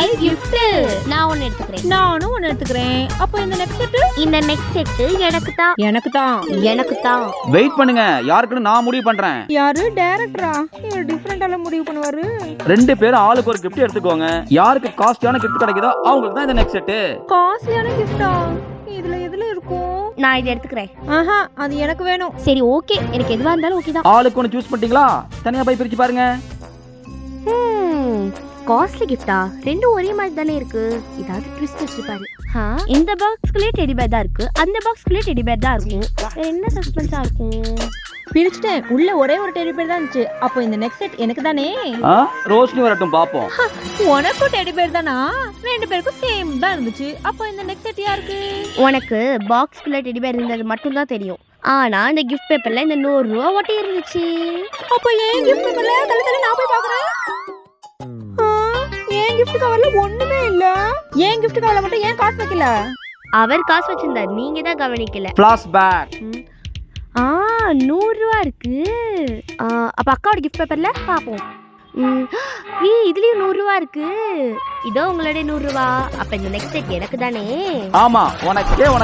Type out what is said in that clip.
Surprise gift. நான் ஒன்னு எடுத்துக்கிறேன். நானும் ஒன்னு எடுத்துக்கிறேன். அப்ப இந்த நெக்ஸ்ட் செட்? இந்த நெக்ஸ்ட் செட் எனக்கு தான். வெயிட் பண்ணுங்க, யாருக்குன்னு நான் முடிவு பண்றேன். யாரு டைரக்டரா? இவர் டிஃபரண்டால முடிவு பண்ணுவாரு. ரெண்டு பேரும் ஆளுக்கு ஒரு gift எடுத்துக்கோங்க. யாருக்கு காஸ்ட்லியான gift கிடைக்குதோ அவங்களுக்கு தான் இந்த நெக்ஸ்ட் செட். காஸ்ட்லியான கிஃப்டா? இதுல எதுல இருக்கும்? நான் இதை எடுத்துக்கிறேன். ஆஹா, அது எனக்கு வேணும். சரி ஓகே, எனக்கு எதுவா இருந்தாலும் ஓகே தான். ஆளுக்கு ஒன்னு சூஸ் பண்ணிட்டீங்களா? தனியா போய் பிரிச்சு பாருங்க. காஸ்ட்லி கிஃப்டா? ரெண்டும் ஒரே மாதிரி தானே இருக்கு. ஏதாவது ட்விஸ்ட் வச்சிருப்பாரு. இந்த பாக்ஸ்க்குள்ளே டெடி பேர் தான் இருக்கு, அந்த பாக்ஸ்க்குள்ளே டெடி பேர் தான் இருக்கும். என்ன சஸ்பென்ஸா இருக்கும்? பிரிச்சுட்டேன். உள்ள ஒரே ஒரு டெடி பேர் தான் இருந்துச்சு. அப்போ இந்த நெக்ஸ்ட் செட் எனக்கு தானே? ரோஷினி வரட்டும் பாப்போம். உனக்கும் டெடி பேர் தானா? ரெண்டு பேருக்கும் சேம் தான் இருந்துச்சு. அப்போ இந்த நெக்ஸ்ட் செட் யாருக்கு? உனக்கு பாக்ஸ்க்குள்ளே டெடி பேர் இருந்தது மட்டும் தான் தெரியும். ஆனா இந்த கிஃப்ட் பேப்பர்ல இந்த 100 ரூபா ஒட்டி இருந்துச்சு. அப்போ ஏன் கிஃப்ட் பேப்பர்ல தள்ளி நான் போய் பார்க்கறேன். ஏன் கிஃப்ட் கவர்ல ஒண்ணுமே இல்ல. ஏன் கிஃப்ட் கவர்ல மட்டும் ஏன் காசு வைக்கல? அவர் காசு வச்சிருந்தார், நீங்க தான் கவனிக்கல. ஃபிளாஷ்பேக். 100 ரூபா இருக்கு. அப்ப அக்காவோட கிஃப்ட் பேப்பர்ல பாப்போம். இதுலயும் 100 ரூபா இருக்கு. இதோ உங்களுடைய 100 ரூபா. அப்ப இந்த நெக்ஸ்ட் செட் எனக்கு தானே? ஆமா, உனக்கு தான்.